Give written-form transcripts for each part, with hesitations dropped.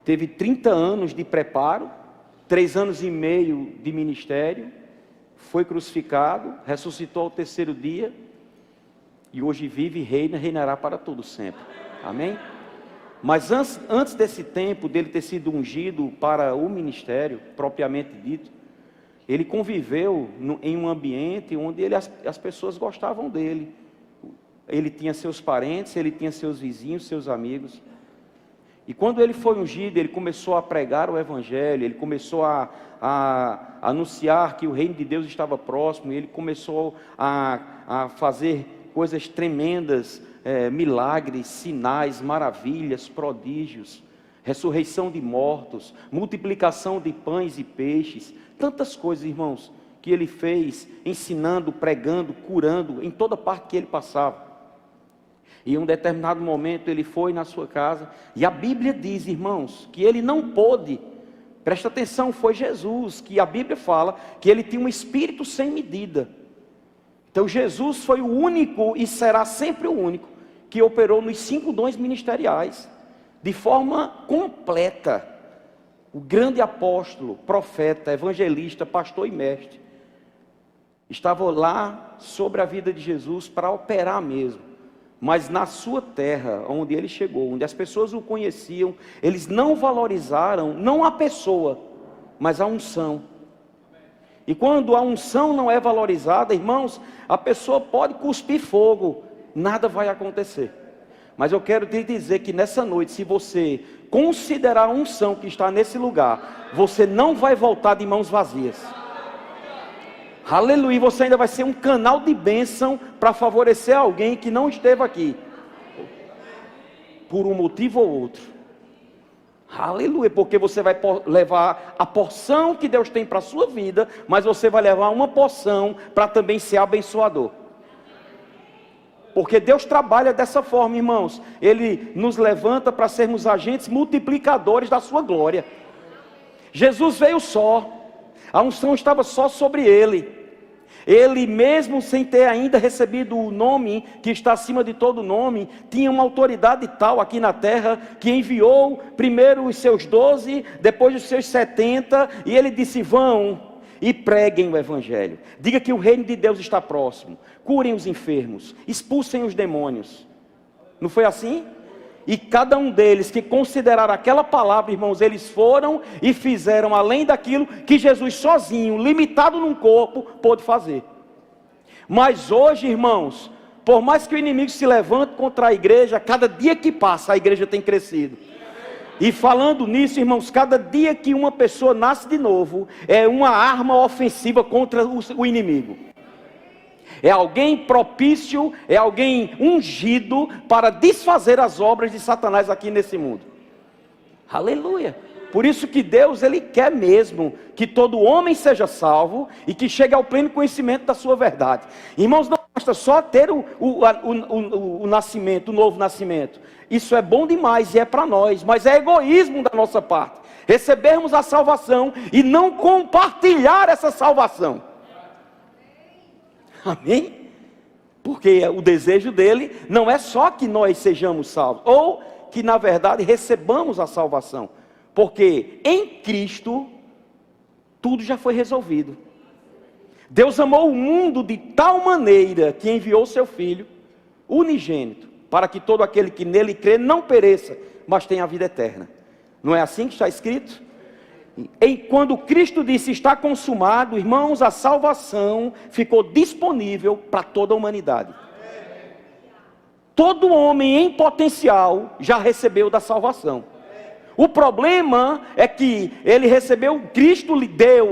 teve 30 anos de preparo, 3 anos e meio de ministério, foi crucificado, ressuscitou ao terceiro dia, e hoje vive e reina, reinará para todo sempre. Amém? Mas antes desse tempo, dele ter sido ungido para o ministério, propriamente dito, ele conviveu em um ambiente onde as pessoas gostavam dele. Ele tinha seus parentes, ele tinha seus vizinhos, seus amigos. E quando ele foi ungido, ele começou a pregar o Evangelho, ele começou a anunciar que o reino de Deus estava próximo, ele começou a fazer coisas tremendas, milagres, sinais, maravilhas, prodígios, ressurreição de mortos, multiplicação de pães e peixes, tantas coisas, irmãos, que ele fez, ensinando, pregando, curando, em toda parte que ele passava. E em um determinado momento ele foi na sua casa, e a Bíblia diz, irmãos, que ele não pôde, presta atenção, foi Jesus, que a Bíblia fala, que ele tinha um espírito sem medida. Então Jesus foi o único, e será sempre o único, que operou nos 5 dons ministeriais, de forma completa. O grande apóstolo, profeta, evangelista, pastor e mestre, estava lá sobre a vida de Jesus para operar mesmo. Mas na sua terra, onde ele chegou, onde as pessoas o conheciam, eles não valorizaram, não a pessoa, mas a unção. E quando a unção não é valorizada, irmãos, a pessoa pode cuspir fogo, nada vai acontecer. Mas eu quero te dizer que nessa noite, se você considerar a unção que está nesse lugar, você não vai voltar de mãos vazias. Aleluia, você ainda vai ser um canal de bênção para favorecer alguém que não esteve aqui, por um motivo ou outro. Aleluia, porque você vai levar a porção que Deus tem para a sua vida, mas você vai levar uma porção para também ser abençoador. Porque Deus trabalha dessa forma, irmãos. Ele nos levanta para sermos agentes multiplicadores da sua glória. Jesus veio só, a unção estava só sobre ele. Ele mesmo sem ter ainda recebido o nome que está acima de todo nome, tinha uma autoridade tal aqui na terra, que enviou primeiro os seus 12, depois os seus 70, e ele disse: vão e preguem o Evangelho, diga que o reino de Deus está próximo, curem os enfermos, expulsem os demônios. Não foi assim? E cada um deles que consideraram aquela palavra, irmãos, eles foram e fizeram além daquilo que Jesus sozinho, limitado num corpo, pôde fazer. Mas hoje, irmãos, por mais que o inimigo se levante contra a igreja, cada dia que passa a igreja tem crescido. E falando nisso, irmãos, cada dia que uma pessoa nasce de novo, é uma arma ofensiva contra o inimigo. É alguém propício, é alguém ungido para desfazer as obras de Satanás aqui nesse mundo. Aleluia. Por isso que Deus, Ele quer mesmo que todo homem seja salvo e que chegue ao pleno conhecimento da sua verdade. Irmãos, não basta só ter o nascimento, o novo nascimento. Isso é bom demais e é para nós, mas é egoísmo da nossa parte. Recebermos a salvação e não compartilhar essa salvação. Amém? Porque o desejo dele não é só que nós sejamos salvos, ou que na verdade recebamos a salvação, porque em Cristo tudo já foi resolvido. Deus amou o mundo de tal maneira que enviou seu Filho unigênito, para que todo aquele que nele crê não pereça, mas tenha a vida eterna. Não é assim que está escrito? E quando Cristo disse está consumado, irmãos, a salvação ficou disponível para toda a humanidade. Todo homem em potencial já recebeu da salvação. O problema é que ele recebeu, Cristo lhe deu,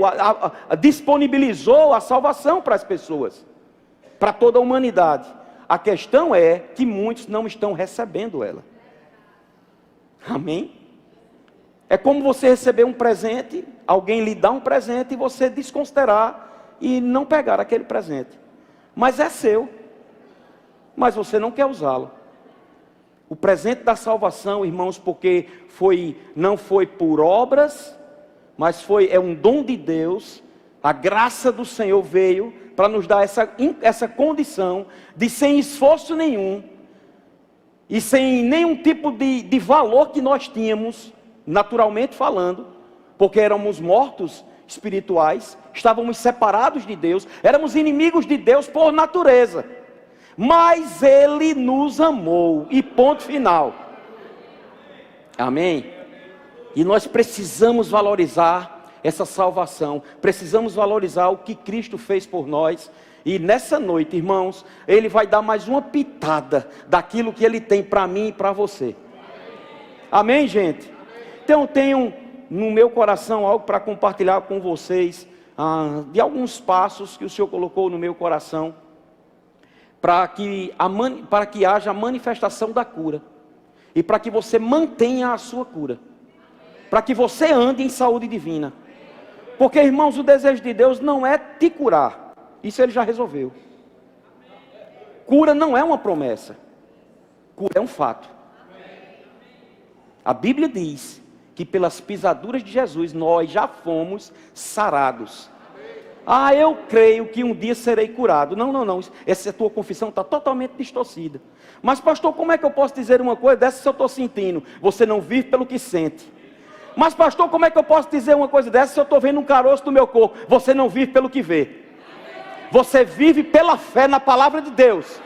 disponibilizou a salvação para as pessoas, para toda a humanidade. A questão é que muitos não estão recebendo ela. Amém? É como você receber um presente, alguém lhe dá um presente e você desconsiderar e não pegar aquele presente. Mas é seu, mas você não quer usá-lo. O presente da salvação, irmãos, porque não foi por obras, mas é um dom de Deus. A graça do Senhor veio para nos dar essa condição de, sem esforço nenhum e sem nenhum tipo de valor que nós tínhamos, naturalmente falando, porque éramos mortos espirituais, estávamos separados de Deus, éramos inimigos de Deus por natureza, mas Ele nos amou, e ponto final. Amém? E nós precisamos valorizar essa salvação, precisamos valorizar o que Cristo fez por nós. E nessa noite, irmãos, Ele vai dar mais uma pitada daquilo que Ele tem para mim e para você. Amém, gente? Então eu tenho no meu coração algo para compartilhar com vocês, de alguns passos que o Senhor colocou no meu coração, para que haja a manifestação da cura, e para que você mantenha a sua cura, para que você ande em saúde divina. Porque, irmãos, o desejo de Deus não é te curar, isso Ele já resolveu. Cura não é uma promessa, cura é um fato. A Bíblia diz que pelas pisaduras de Jesus nós já fomos sarados. Ah, eu creio que um dia serei curado. Não, essa tua confissão está totalmente distorcida. Mas pastor, como é que eu posso dizer uma coisa dessa se eu estou sentindo? Você não vive pelo que sente. Mas pastor, como é que eu posso dizer uma coisa dessa se eu estou vendo um caroço do meu corpo? Você não vive pelo que vê. Você vive pela fé na palavra de Deus.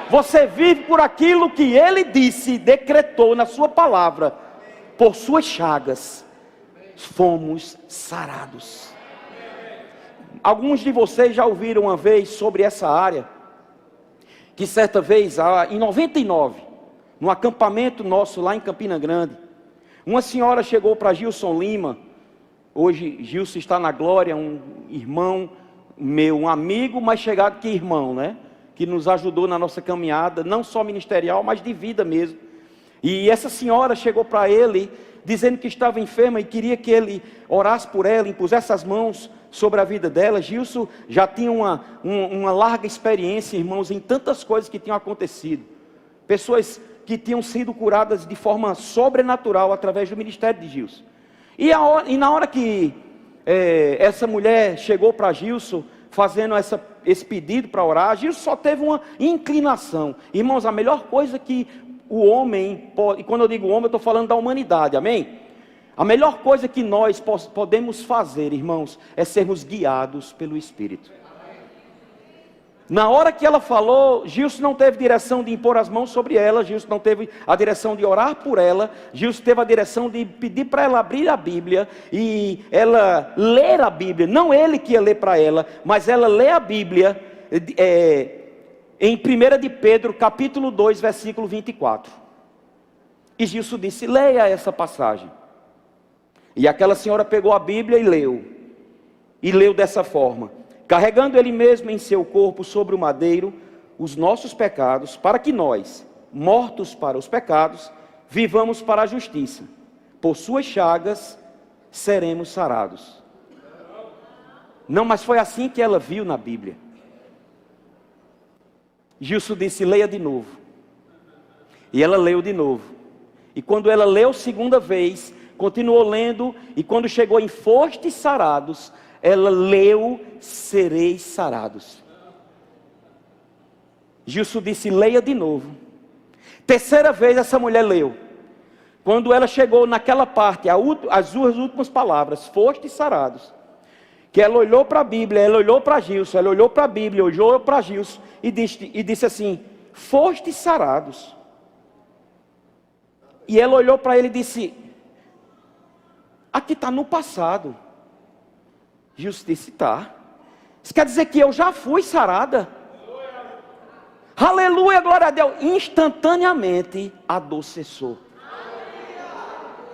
Você vive por aquilo que Ele disse e decretou na sua palavra. Por suas chagas fomos sarados. Alguns de vocês já ouviram uma vez sobre essa área, que certa vez, em 99, no acampamento nosso lá em Campina Grande, uma senhora chegou para Gilson Lima. Hoje Gilson está na glória, um irmão meu, um amigo, mas chegado que irmão, né? Que nos ajudou na nossa caminhada, não só ministerial, mas de vida mesmo. E essa senhora chegou para ele, dizendo que estava enferma e queria que ele orasse por ela, impusesse as mãos sobre a vida dela. Gilson já tinha uma larga experiência, irmãos, em tantas coisas que tinham acontecido. Pessoas que tinham sido curadas de forma sobrenatural através do ministério de Gilson. E na hora que essa mulher chegou para Gilson, fazendo esse pedido para orar, Gilson só teve uma inclinação. Irmãos, a melhor coisa que o homem pode, e quando eu digo homem, eu estou falando da humanidade, amém? A melhor coisa que nós podemos fazer, irmãos, é sermos guiados pelo Espírito. Na hora que ela falou, Gilson não teve direção de impor as mãos sobre ela, Gilson não teve a direção de orar por ela, Gilson teve a direção de pedir para ela abrir a Bíblia e ela ler a Bíblia. Não ele que ia ler para ela, mas ela lê a Bíblia em 1 de Pedro, capítulo 2, versículo 24. E Gilson disse: leia essa passagem. E aquela senhora pegou a Bíblia e leu dessa forma: carregando Ele mesmo em seu corpo sobre o madeiro os nossos pecados, para que nós, mortos para os pecados, vivamos para a justiça. Por suas chagas seremos sarados. Não, mas foi assim que ela viu na Bíblia. Gilson disse: leia de novo. E ela leu de novo. E quando ela leu segunda vez, continuou lendo, e quando chegou em fostes sarados, ela leu: sereis sarados. Gilson disse: leia de novo. Terceira vez essa mulher leu. Quando ela chegou naquela parte, as duas últimas palavras, fostes sarados, que ela olhou para a Bíblia, ela olhou para Gilson, ela olhou para a Bíblia, olhou para Gilson e disse assim: fostes sarados. E ela olhou para ele e disse: aqui está no passado. Gilson disse: tá. Isso quer dizer que eu já fui sarada? Aleluia, glória a Deus. Instantaneamente a dor cessou.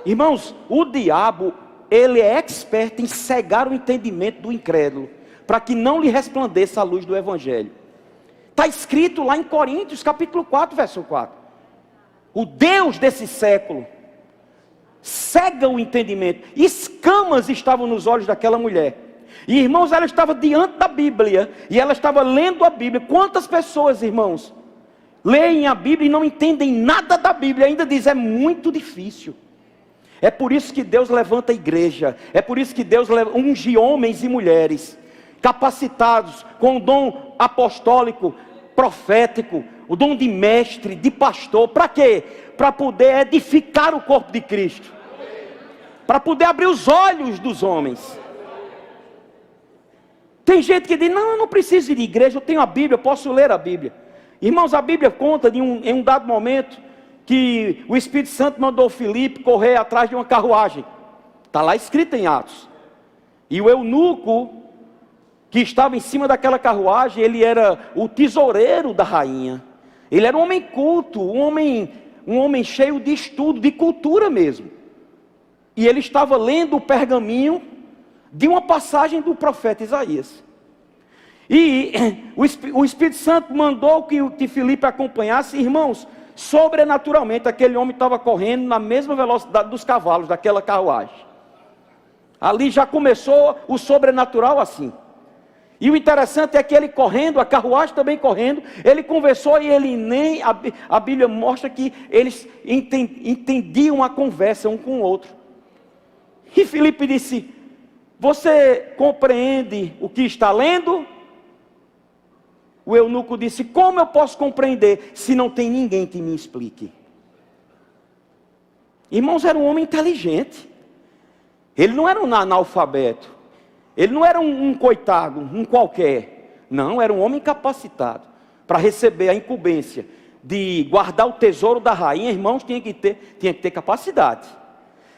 Irmãos, o diabo, ele é expert em cegar o entendimento do incrédulo, para que não lhe resplandeça a luz do Evangelho. Está escrito lá em Coríntios, capítulo 4, verso 4. O Deus desse século cega o entendimento. Escamas estavam nos olhos daquela mulher. E irmãos, ela estava diante da Bíblia, e ela estava lendo a Bíblia. Quantas pessoas, irmãos, leem a Bíblia e não entendem nada da Bíblia, ainda diz: é muito difícil. É por isso que Deus levanta a igreja, é por isso que Deus unge homens e mulheres capacitados com o dom apostólico, profético, o dom de mestre, de pastor. Para quê? Para poder edificar o corpo de Cristo. para poder abrir os olhos dos homens. Tem gente que diz, não, eu não preciso ir de igreja, eu tenho a Bíblia, eu posso ler a Bíblia. Irmãos, a Bíblia conta em um dado momento que o Espírito Santo mandou Filipe correr atrás de uma carruagem. Está lá escrito em Atos. E o eunuco que estava em cima daquela carruagem, ele era o tesoureiro da rainha. Ele era um homem culto, um homem cheio de estudo, de cultura mesmo. E ele estava lendo o pergaminho de uma passagem do profeta Isaías. E o Espírito Santo mandou que Filipe acompanhasse. Irmãos, sobrenaturalmente aquele homem estava correndo na mesma velocidade dos cavalos daquela carruagem. Ali já começou o sobrenatural assim. E o interessante é que ele correndo, a carruagem também correndo, ele conversou e ele nem, a Bíblia mostra que eles entendiam a conversa um com o outro. E Filipe disse, você compreende o que está lendo? O eunuco disse, como eu posso compreender se não tem ninguém que me explique? Irmãos, era um homem inteligente. Ele não era um analfabeto. Ele não era um coitado, um qualquer. Não, era um homem capacitado para receber a incumbência de guardar o tesouro da rainha. Irmãos, tinha que ter capacidade.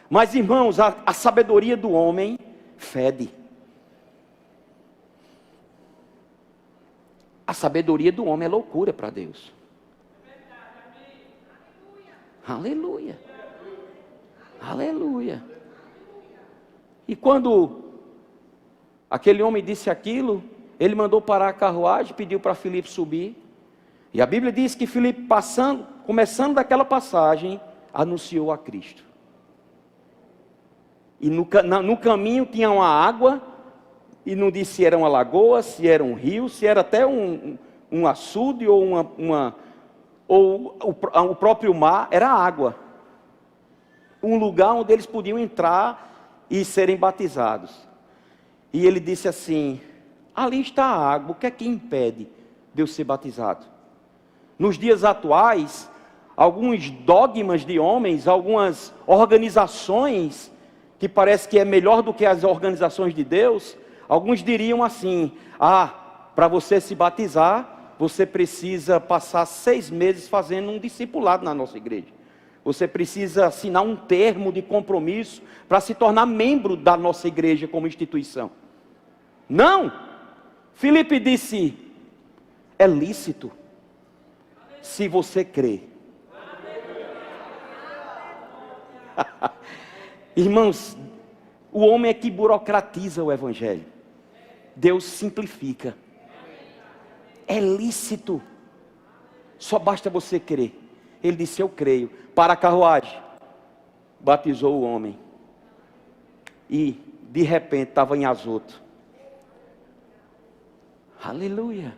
Mas, irmãos, a sabedoria do homem fede. A sabedoria do homem é loucura para Deus. Aleluia. Aleluia. E quando aquele homem disse aquilo, ele mandou parar a carruagem, pediu para Filipe subir. E a Bíblia diz que Filipe começando daquela passagem, anunciou a Cristo. E no caminho tinha uma água, e não disse se era uma lagoa, se era um rio, se era até um açude ou o próprio mar, era água. Um lugar onde eles podiam entrar e serem batizados. E ele disse assim, ali está a água, o que é que impede de eu ser batizado? Nos dias atuais, alguns dogmas de homens, algumas organizações, que parece que é melhor do que as organizações de Deus, alguns diriam assim, para você se batizar, você precisa passar 6 meses fazendo um discipulado na nossa igreja. Você precisa assinar um termo de compromisso para se tornar membro da nossa igreja como instituição. Não! Filipe disse, é lícito, se você crê. Irmãos, o homem é que burocratiza o evangelho. Deus simplifica. É lícito. Só basta você crer. Ele disse, eu creio. Para a carruagem. Batizou o homem. E, de repente, estava em Azoto. Aleluia.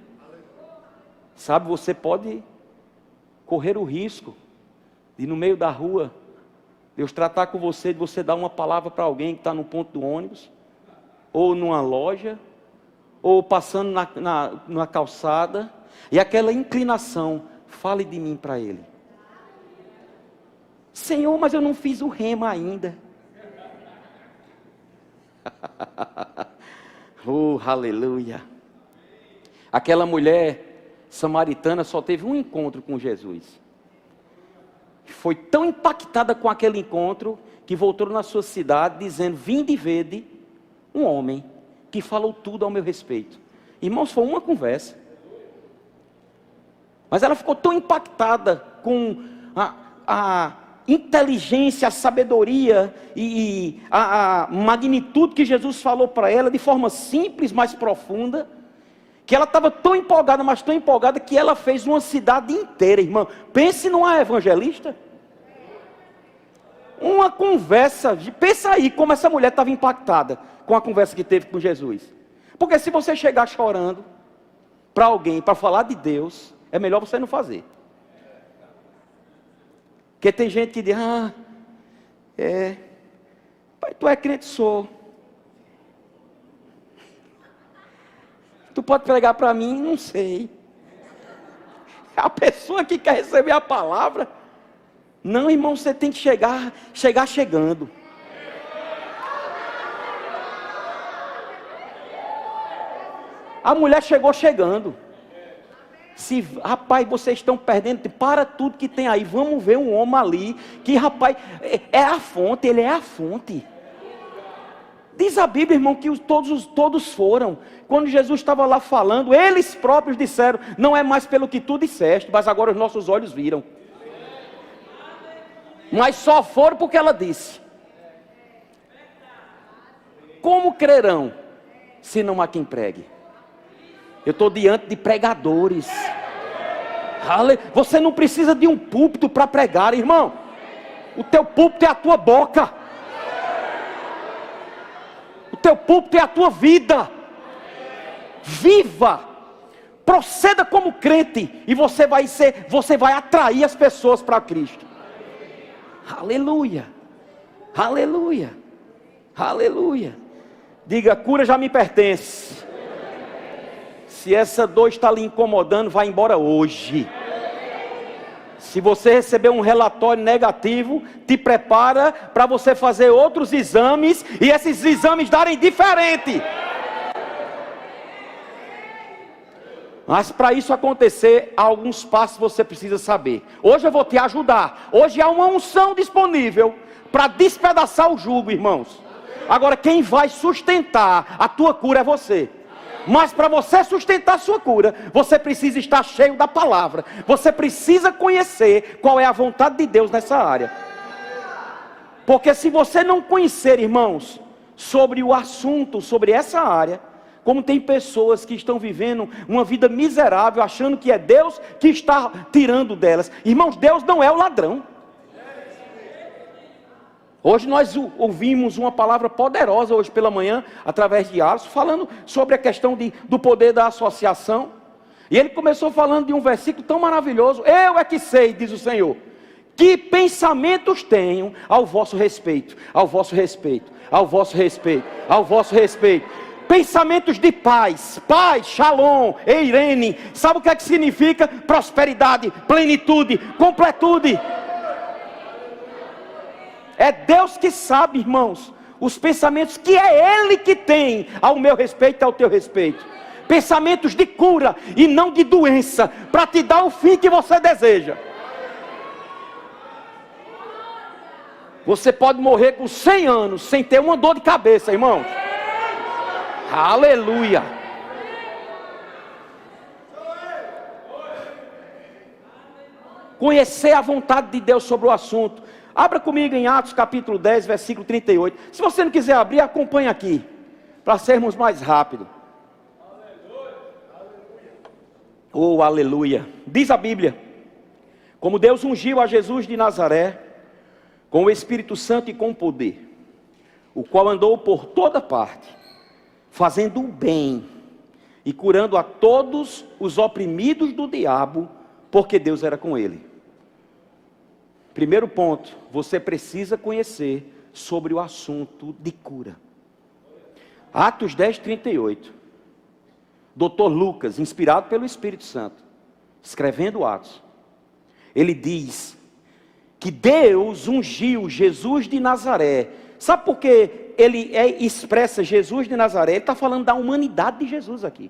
Sabe, você pode correr o risco de, no meio da rua, Deus tratar com você, de você dar uma palavra para alguém que está no ponto do ônibus, ou numa loja, ou passando na calçada, e aquela inclinação, fale de mim para ele. Senhor, mas eu não fiz o rema ainda. Oh, aleluia. Aquela mulher samaritana só teve um encontro com Jesus. Foi tão impactada com aquele encontro, que voltou na sua cidade, dizendo, vinde e vede um homem que falou tudo ao meu respeito. Irmãos, foi uma conversa. Mas ela ficou tão impactada com a inteligência, a sabedoria e a magnitude que Jesus falou para ela, de forma simples, mas profunda, que ela estava tão empolgada, mas tão empolgada, que ela fez uma cidade inteira, irmão. Pense numa evangelista. Uma conversa, pensa aí como essa mulher estava impactada com a conversa que teve com Jesus. Porque se você chegar chorando para alguém, para falar de Deus, é melhor você não fazer. Porque tem gente que diz, pai, tu é crente? Sou. Tu pode pregar para mim? Não sei. A pessoa que quer receber a palavra. Não, irmão, você tem que chegar chegando. A mulher chegou chegando. Se, rapaz, vocês estão perdendo, para tudo que tem aí, vamos ver um homem ali, que rapaz, é a fonte, ele é a fonte. Diz a Bíblia, irmão, que todos foram. Quando Jesus estava lá falando, eles próprios disseram, não é mais pelo que tu disseste, mas agora os nossos olhos viram. Mas só foram porque ela disse. Como crerão, se não há quem pregue? Eu estou diante de pregadores. Você não precisa de um púlpito para pregar, irmão. O teu púlpito é a tua boca. O teu púlpito é a tua vida. Viva. Proceda como crente e você vai atrair as pessoas para Cristo. Aleluia. Aleluia. Aleluia. Diga, cura já me pertence. Se essa dor está lhe incomodando, vai embora hoje. Se você receber um relatório negativo, te prepara para você fazer outros exames e esses exames darem diferente. Mas para isso acontecer, há alguns passos que você precisa saber. Hoje eu vou te ajudar. Hoje há uma unção disponível para despedaçar o jugo, irmãos. Agora quem vai sustentar a tua cura é você. Mas para você sustentar a sua cura, você precisa estar cheio da palavra. Você precisa conhecer qual é a vontade de Deus nessa área. Porque se você não conhecer, irmãos, sobre o assunto, sobre essa área, como tem pessoas que estão vivendo uma vida miserável, achando que é Deus que está tirando delas. Irmãos, Deus não é o ladrão. Hoje nós ouvimos uma palavra poderosa hoje pela manhã, através de Alisson, falando sobre a questão do poder da associação. E ele começou falando de um versículo tão maravilhoso. Eu é que sei, diz o Senhor, que pensamentos tenho ao vosso respeito, ao vosso respeito, ao vosso respeito, ao vosso respeito. Pensamentos de paz, shalom, eirene. Sabe o que é que significa? Prosperidade, plenitude, completude. É Deus que sabe, irmãos, os pensamentos que é Ele que tem ao meu respeito e ao teu respeito. Pensamentos de cura e não de doença, para te dar o fim que você deseja. Você pode morrer com 100 anos sem ter uma dor de cabeça, irmãos. Aleluia. Conhecer a vontade de Deus sobre o assunto. Abra comigo em Atos capítulo 10, versículo 38. Se você não quiser abrir, acompanhe aqui, para sermos mais rápidos. Oh, aleluia. Diz a Bíblia, como Deus ungiu a Jesus de Nazaré, com o Espírito Santo e com poder, o qual andou por toda parte, fazendo o bem, e curando a todos os oprimidos do diabo, porque Deus era com ele. Primeiro ponto, você precisa conhecer sobre o assunto de cura. Atos 10, 38. Dr. Lucas, inspirado pelo Espírito Santo, escrevendo Atos, ele diz que Deus ungiu Jesus de Nazaré. Sabe por que ele expressa Jesus de Nazaré? Ele está falando da humanidade de Jesus aqui.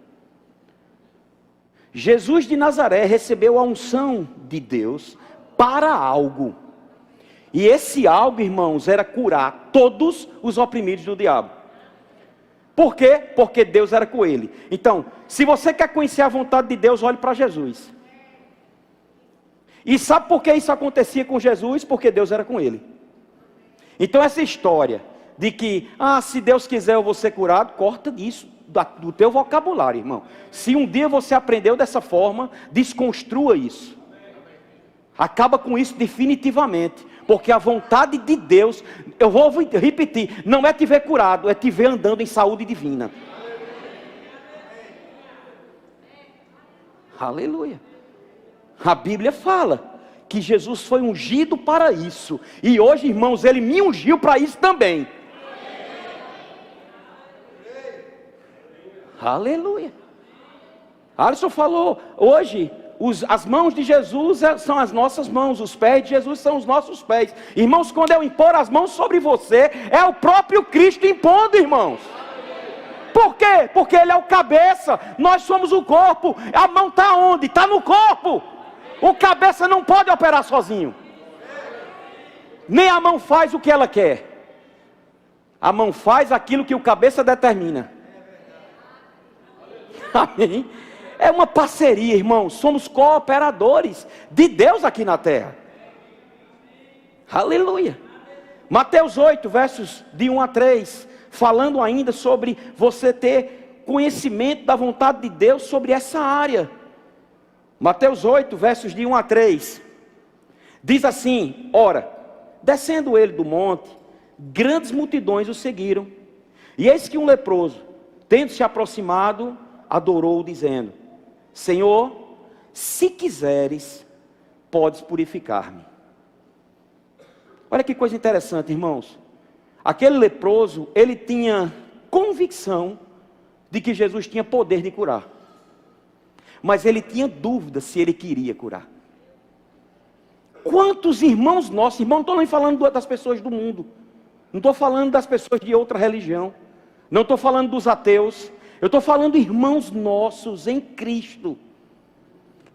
Jesus de Nazaré recebeu a unção de Deus para algo. E esse algo, irmãos, era curar todos os oprimidos do diabo. Por quê? Porque Deus era com ele. Então, se você quer conhecer a vontade de Deus, olhe para Jesus. E sabe por que isso acontecia com Jesus? Porque Deus era com ele. Então essa história de que, se Deus quiser eu vou ser curado, corta disso, do teu vocabulário, irmão. Se um dia você aprendeu dessa forma, desconstrua isso. Acaba com isso definitivamente. Porque a vontade de Deus, eu vou repetir, não é te ver curado, é te ver andando em saúde divina. Aleluia. A Bíblia fala que Jesus foi ungido para isso. E hoje, irmãos, Ele me ungiu para isso também. Aleluia. Alisson falou, hoje, as mãos de Jesus são as nossas mãos, os pés de Jesus são os nossos pés. Irmãos, quando eu impor as mãos sobre você, é o próprio Cristo impondo, irmãos. Por quê? Porque Ele é o cabeça, nós somos o corpo. A mão está onde? Está no corpo. O cabeça não pode operar sozinho. Nem a mão faz o que ela quer. A mão faz aquilo que o cabeça determina. Amém? É uma parceria, irmãos. Somos cooperadores de Deus aqui na terra. Aleluia. Mateus 8, versos de 1 a 3. Falando ainda sobre você ter conhecimento da vontade de Deus sobre essa área. Mateus 8, versos de 1 a 3. Diz assim: ora, descendo ele do monte, grandes multidões o seguiram. E eis que um leproso, tendo se aproximado, adorou, dizendo: Senhor, se quiseres, podes purificar-me. Olha que coisa interessante, irmãos. Aquele leproso, ele tinha convicção de que Jesus tinha poder de curar. Mas ele tinha dúvida se ele queria curar. Quantos irmãos nossos, irmão, não estou nem falando das pessoas do mundo. Não estou falando das pessoas de outra religião. Não estou falando dos ateus. Eu estou falando de irmãos nossos em Cristo,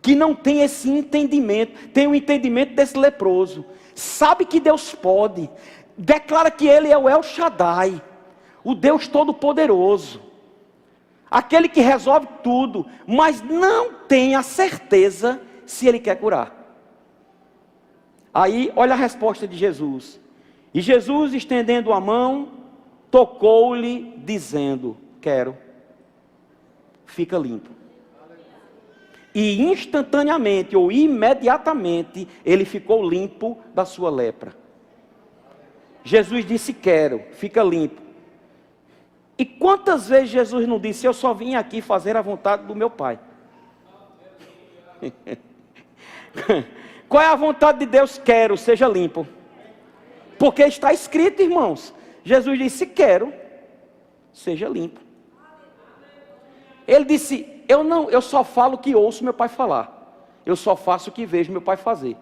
que não tem esse entendimento, tem o entendimento desse leproso, sabe que Deus pode, declara que Ele é o El Shaddai, o Deus Todo-Poderoso, aquele que resolve tudo, mas não tem a certeza se Ele quer curar. Aí, olha a resposta de Jesus. E Jesus, estendendo a mão, tocou-lhe, dizendo: quero. Fica limpo. E instantaneamente ou imediatamente ele ficou limpo da sua lepra. Jesus disse: quero, fica limpo. E quantas vezes Jesus não disse: eu só vim aqui fazer a vontade do meu Pai? Qual é a vontade de Deus? Quero, seja limpo. Porque está escrito, irmãos. Jesus disse: quero, seja limpo. Ele disse: eu só falo o que ouço meu Pai falar. Eu só faço o que vejo meu Pai fazer.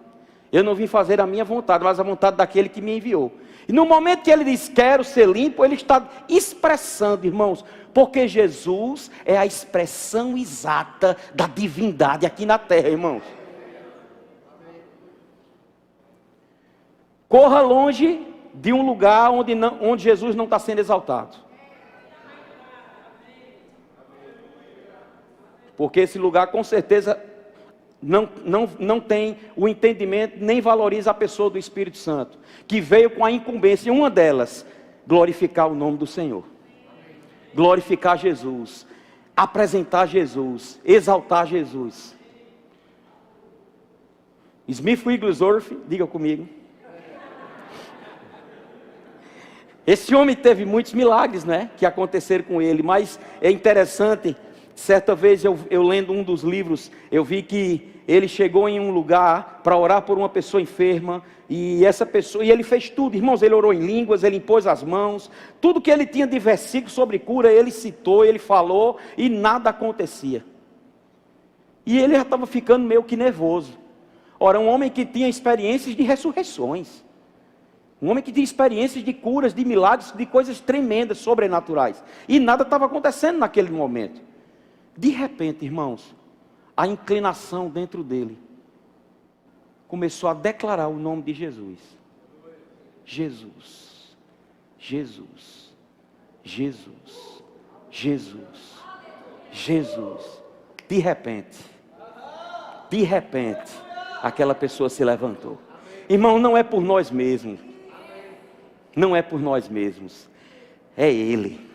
Eu não vim fazer a minha vontade, mas a vontade daquele que me enviou. E no momento que ele diz: quero ser limpo, ele está expressando, irmãos, porque Jesus é a expressão exata da divindade aqui na terra, irmãos. Corra longe de um lugar onde Jesus não está sendo exaltado. Porque esse lugar com certeza não tem o entendimento, nem valoriza a pessoa do Espírito Santo, que veio com a incumbência, uma delas, glorificar o nome do Senhor, glorificar Jesus, apresentar Jesus, exaltar Jesus. Smith Wigglesworth, diga comigo. Esse homem teve muitos milagres, né, que aconteceram com ele, mas é interessante. Certa vez eu lendo um dos livros, eu vi que ele chegou em um lugar para orar por uma pessoa enferma, e ele fez tudo, irmãos, ele orou em línguas, ele impôs as mãos, tudo que ele tinha de versículo sobre cura, ele citou, ele falou, e nada acontecia. E ele já estava ficando meio que nervoso. Ora, um homem que tinha experiências de ressurreições, um homem que tinha experiências de curas, de milagres, de coisas tremendas, sobrenaturais, e nada estava acontecendo naquele momento. De repente, irmãos, a inclinação dentro dele começou a declarar o nome de Jesus. Jesus, Jesus, Jesus, Jesus, Jesus. De repente, aquela pessoa se levantou. Irmão, não é por nós mesmos. Não é por nós mesmos. É Ele.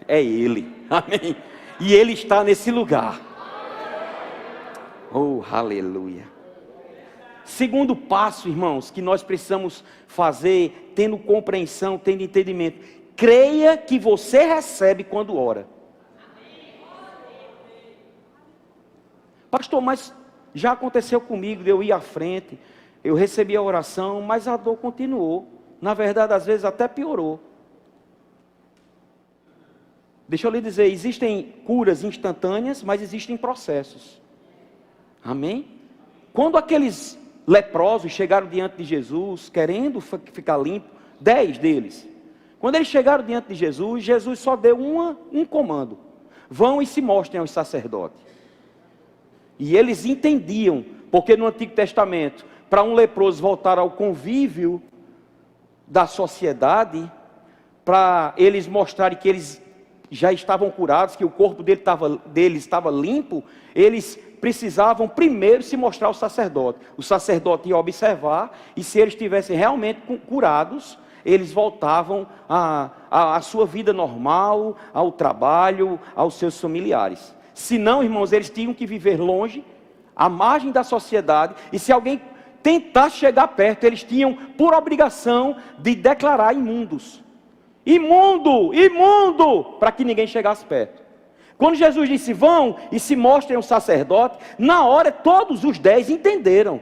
É Ele. Amém. E Ele está nesse lugar. Oh, aleluia. Segundo passo, irmãos, que nós precisamos fazer, tendo compreensão, tendo entendimento. Creia que você recebe quando ora. Pastor, mas já aconteceu comigo de eu ir à frente, eu recebi a oração, mas a dor continuou. Na verdade, às vezes até piorou. Deixa eu lhe dizer, existem curas instantâneas, mas existem processos. Amém? Quando aqueles leprosos chegaram diante de Jesus, querendo ficar limpo, 10 deles, Quando eles chegaram diante de Jesus, Jesus só deu um comando: vão e se mostrem aos sacerdotes. E eles entendiam, porque no Antigo Testamento, para um leproso voltar ao convívio da sociedade, para eles mostrarem que eles já estavam curados, que o corpo deles estava limpo, eles precisavam primeiro se mostrar ao sacerdote. O sacerdote ia observar, e se eles estivessem realmente curados, eles voltavam à sua vida normal, ao trabalho, aos seus familiares. Se não, irmãos, eles tinham que viver longe, à margem da sociedade, e se alguém tentasse chegar perto, eles tinham por obrigação de declarar imundos. Imundo, imundo, para que ninguém chegasse perto. Quando Jesus disse, vão e se mostrem ao sacerdote, na hora todos os 10 entenderam.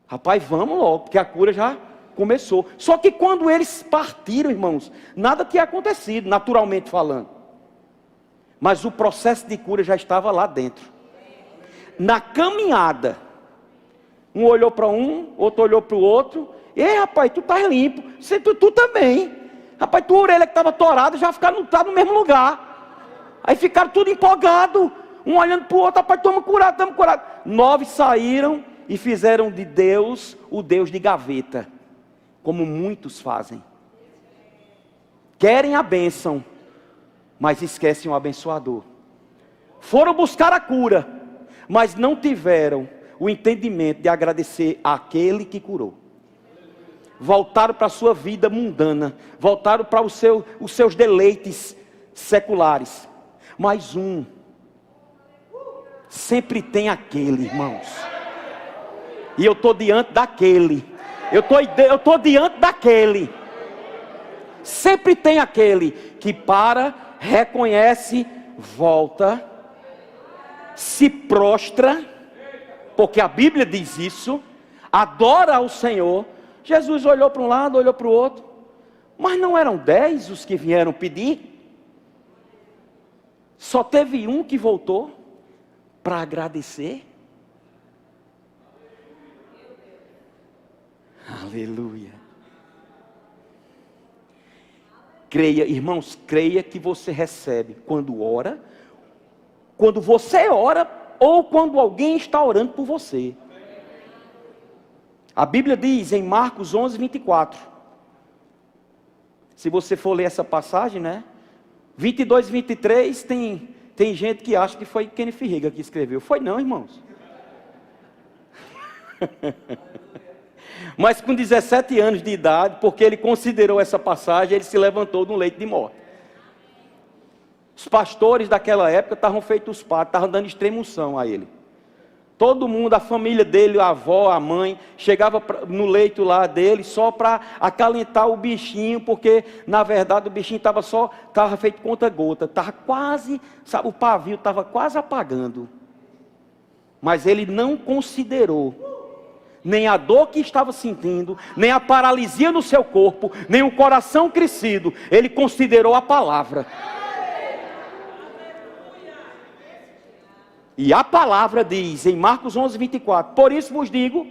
Rapaz, vamos logo, porque a cura já começou. Só que quando eles partiram, irmãos, nada tinha acontecido, naturalmente falando. Mas o processo de cura já estava lá dentro. Na caminhada, um olhou para um, outro olhou para o outro. Ei, rapaz, tu tá limpo. Tu também. Rapaz, tua orelha que estava torada já tá no mesmo lugar. Aí ficaram tudo empolgado, um olhando para o outro. Rapaz, estamos curados. 9 saíram e fizeram de Deus o Deus de gaveta, como muitos fazem. Querem a bênção, mas esquecem o abençoador. Foram buscar a cura, mas não tiveram o entendimento de agradecer àquele que curou. Voltaram para a sua vida mundana, voltaram para os seus deleites seculares. Mas sempre tem aquele, irmãos. E eu estou diante daquele. Eu estou diante daquele. Sempre tem aquele que para, reconhece, volta, se prostra, porque a Bíblia diz isso, adora ao Senhor. Jesus olhou para um lado, olhou para o outro, mas não eram 10 os que vieram pedir? Só teve um que voltou para agradecer. Aleluia. Creia, irmãos, creia que você recebe quando ora, quando você ora, ou quando alguém está orando por você. A Bíblia diz em Marcos 11, 24. Se você for ler essa passagem, né? 22 e 23, tem gente que acha que foi Kenneth Riga que escreveu. Foi não, irmãos. Mas com 17 anos de idade, porque ele considerou essa passagem, ele se levantou no leito de morte. Os pastores daquela época estavam feitos os padres, estavam dando extrema-unção a ele. Todo mundo, a família dele, a avó, a mãe, chegava no leito lá dele só para acalentar o bichinho, porque na verdade o bichinho estava feito conta-gota, estava quase, sabe, o pavio estava quase apagando. Mas ele não considerou nem a dor que estava sentindo, nem a paralisia no seu corpo, nem o coração crescido. Ele considerou a palavra. E a palavra diz em Marcos 11, 24: por isso vos digo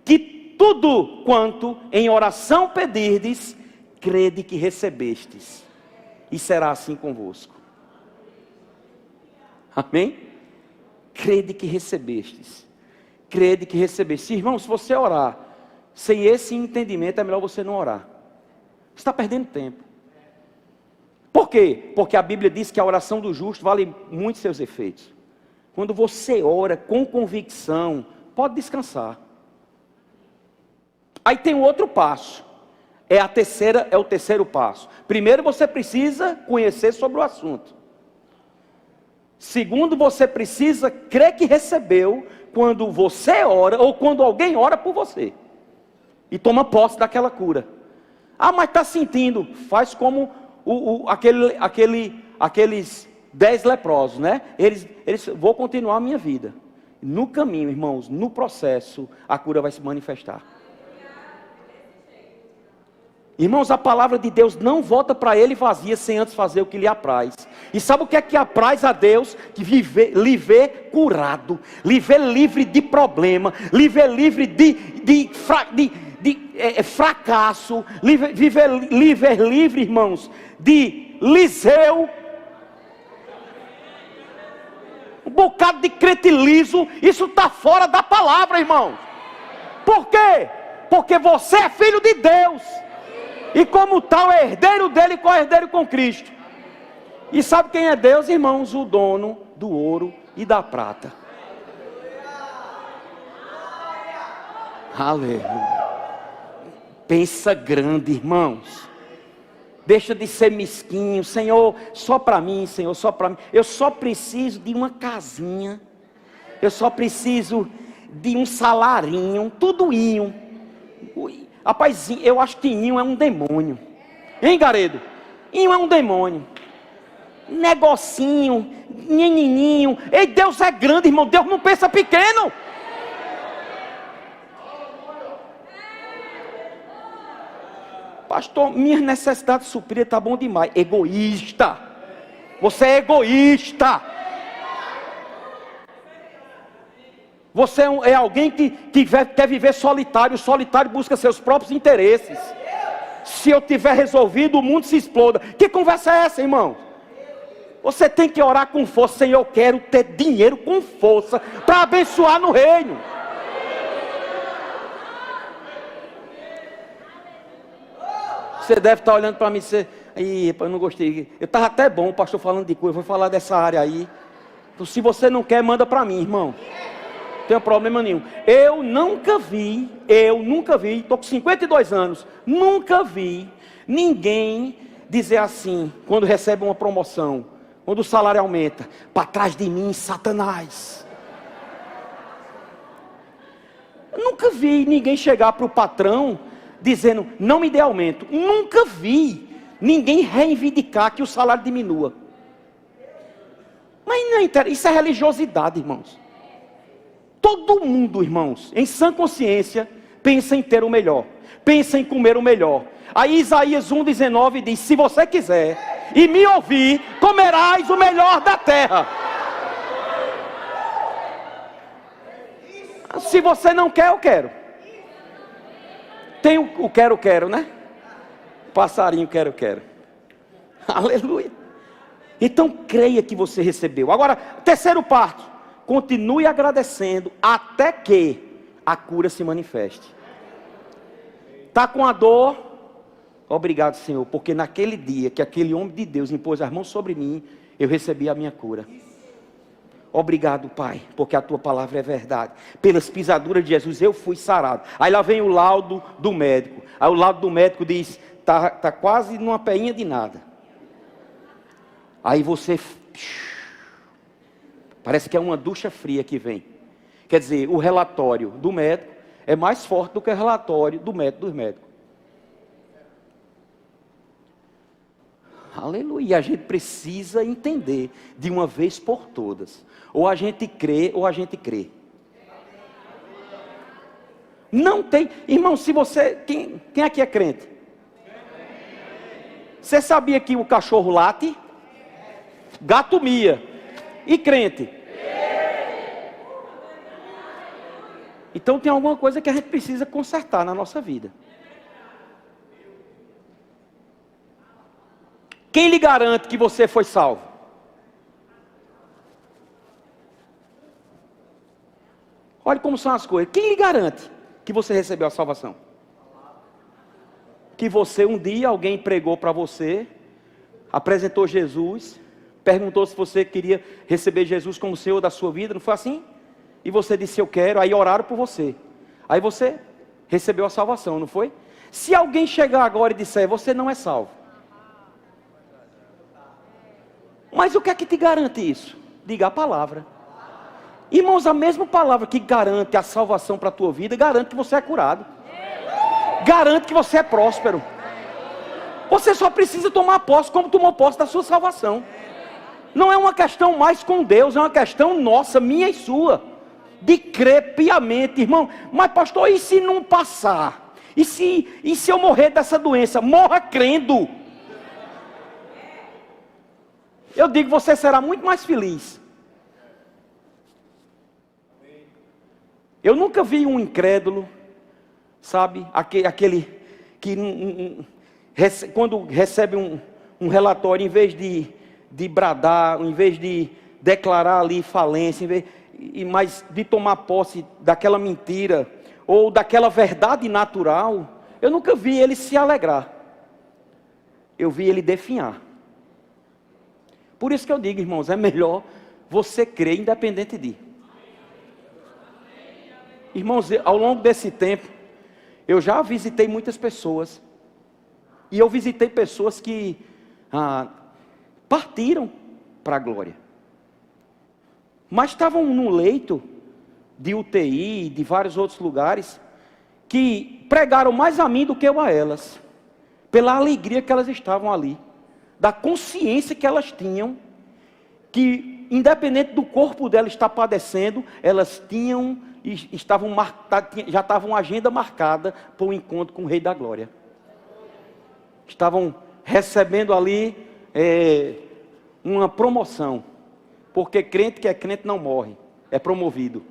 que tudo quanto em oração pedirdes, crede que recebestes, e será assim convosco. Amém? Crede que recebestes. Crede que recebestes. Irmão, se você orar sem esse entendimento, é melhor você não orar. Você está perdendo tempo. Por quê? Porque a Bíblia diz que a oração do justo vale muito seus efeitos. Quando você ora com convicção, pode descansar. Aí tem o outro passo. É o terceiro passo. Primeiro, você precisa conhecer sobre o assunto. Segundo, você precisa crer que recebeu quando você ora ou quando alguém ora por você. E toma posse daquela cura. Ah, mas está sentindo. Faz como aqueles 10 leprosos, né? Eles vou continuar a minha vida. No caminho, irmãos, no processo, a cura vai se manifestar. Irmãos, a palavra de Deus não volta para ele vazia sem antes fazer o que lhe apraz. E sabe o que é que apraz a Deus? Que lhe vê curado, lhe vê livre de problema, lhe vê livre de de fracasso, viver livre, irmãos, de Liseu, um bocado de crente liso. Isso está fora da palavra, irmão. Por quê? Porque você é filho de Deus, e como tal é herdeiro dele, co-herdeiro com Cristo. E sabe quem é Deus, irmãos? O dono do ouro e da prata. Aleluia. Pensa grande, irmãos. Deixa de ser mesquinho. Senhor, só para mim, Senhor, só para mim. Eu só preciso de uma casinha. Eu só preciso de um salarinho, tudoinho. Rapaz, eu acho que Inho é um demônio. Hein, Garedo? Inho é um demônio. Negocinho, nheninho. Ei, Deus é grande, irmão. Deus não pensa pequeno. Pastor, minhas necessidades supridas está bom demais. Egoísta. Você é egoísta. Você é alguém que quer viver solitário. O solitário busca seus próprios interesses. Se eu tiver resolvido, o mundo se exploda. Que conversa é essa, irmão? Você tem que orar com força. Senhor, eu quero ter dinheiro com força para abençoar no reino. Você deve estar olhando para mim e dizer: aí, eu não gostei. Eu estava até bom, o pastor falando de coisa. Eu vou falar dessa área aí. Então, se você não quer, manda para mim, irmão. Não tem problema nenhum. Eu nunca vi, estou com 52 anos, nunca vi ninguém dizer assim, quando recebe uma promoção, quando o salário aumenta: para trás de mim, Satanás. Eu nunca vi ninguém chegar para o patrão dizendo: não me dê aumento. Nunca vi ninguém reivindicar que o salário diminua. Mas não interessa, isso é religiosidade, irmãos. Todo mundo, irmãos, em sã consciência, pensa em ter o melhor, pensa em comer o melhor. Aí Isaías 1,19 diz: se você quiser e me ouvir, comerás o melhor da terra. Se você não quer, eu quero. Tem o quero, né? Passarinho quero. Aleluia. Então creia que você recebeu. Agora, terceiro passo: continue agradecendo até que a cura se manifeste. Está com a dor? Obrigado, Senhor, porque naquele dia que aquele homem de Deus impôs as mãos sobre mim, eu recebi a minha cura. Obrigado, Pai, porque a tua palavra é verdade. Pelas pisaduras de Jesus eu fui sarado. Aí lá vem o laudo do médico. Aí o laudo do médico diz: tá quase numa peinha de nada. Aí você, parece que é uma ducha fria que vem. Quer dizer, o relatório do médico é mais forte do que o relatório do médico dos médicos. Aleluia. E a gente precisa entender de uma vez por todas: ou a gente crê, ou a gente crê. Não tem, irmão, se você, quem aqui é crente? Você sabia que o cachorro late? Gato mia. E crente? Então tem alguma coisa que a gente precisa consertar na nossa vida. Quem lhe garante que você foi salvo? Olha como são as coisas. Quem lhe garante que você recebeu a salvação? Que você um dia, alguém pregou para você, apresentou Jesus, perguntou se você queria receber Jesus como Senhor da sua vida, não foi assim? E você disse: eu quero. Aí oraram por você. Aí você recebeu a salvação, não foi? Se alguém chegar agora e disser: você não é salvo. Mas o que é que te garante isso? Diga a palavra. Irmãos, a mesma palavra que garante a salvação para a tua vida, garante que você é curado. Garante que você é próspero. Você só precisa tomar posse como tomou posse da sua salvação. Não é uma questão mais com Deus, é uma questão nossa, minha e sua. De crer piamente, irmão. Mas pastor, e se não passar? E se eu morrer dessa doença? Morra crendo. Eu digo, você será muito mais feliz. Eu nunca vi um incrédulo sabe? Aquele que quando recebe um relatório, em vez de bradar, em vez de declarar ali falência, mas de tomar posse daquela mentira, ou daquela verdade natural, eu nunca vi ele se alegrar. Eu vi ele definhar. Por isso que eu digo, irmãos, é melhor você crer independente de. Irmãos, ao longo desse tempo, eu já visitei muitas pessoas. E eu visitei pessoas que partiram para a glória. Mas estavam no leito de UTI, de vários outros lugares, que pregaram mais a mim do que eu a elas. Pela alegria que elas estavam ali. Da consciência que elas tinham, que independente do corpo delas estar padecendo, elas já estavam uma agenda marcada para o encontro com o Rei da Glória. Estavam recebendo ali uma promoção, porque crente que é crente não morre, é promovido.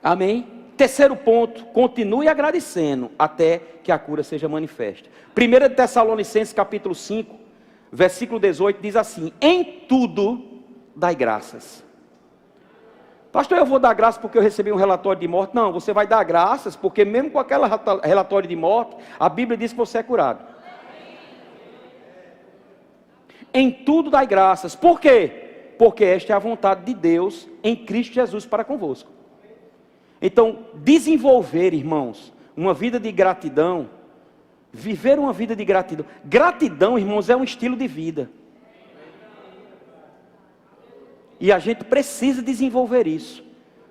Amém? Terceiro ponto, continue agradecendo até que a cura seja manifesta. 1 Tessalonicenses capítulo 5, versículo 18 diz assim: em tudo dai graças. Pastor, eu vou dar graças porque eu recebi um relatório de morte. Não, você vai dar graças porque mesmo com aquele relatório de morte, a Bíblia diz que você é curado. Em tudo dai graças. Por quê? Porque esta é a vontade de Deus em Cristo Jesus para convosco. Então, desenvolver, irmãos, uma vida de gratidão, viver uma vida de gratidão. Gratidão, irmãos, é um estilo de vida. E a gente precisa desenvolver isso,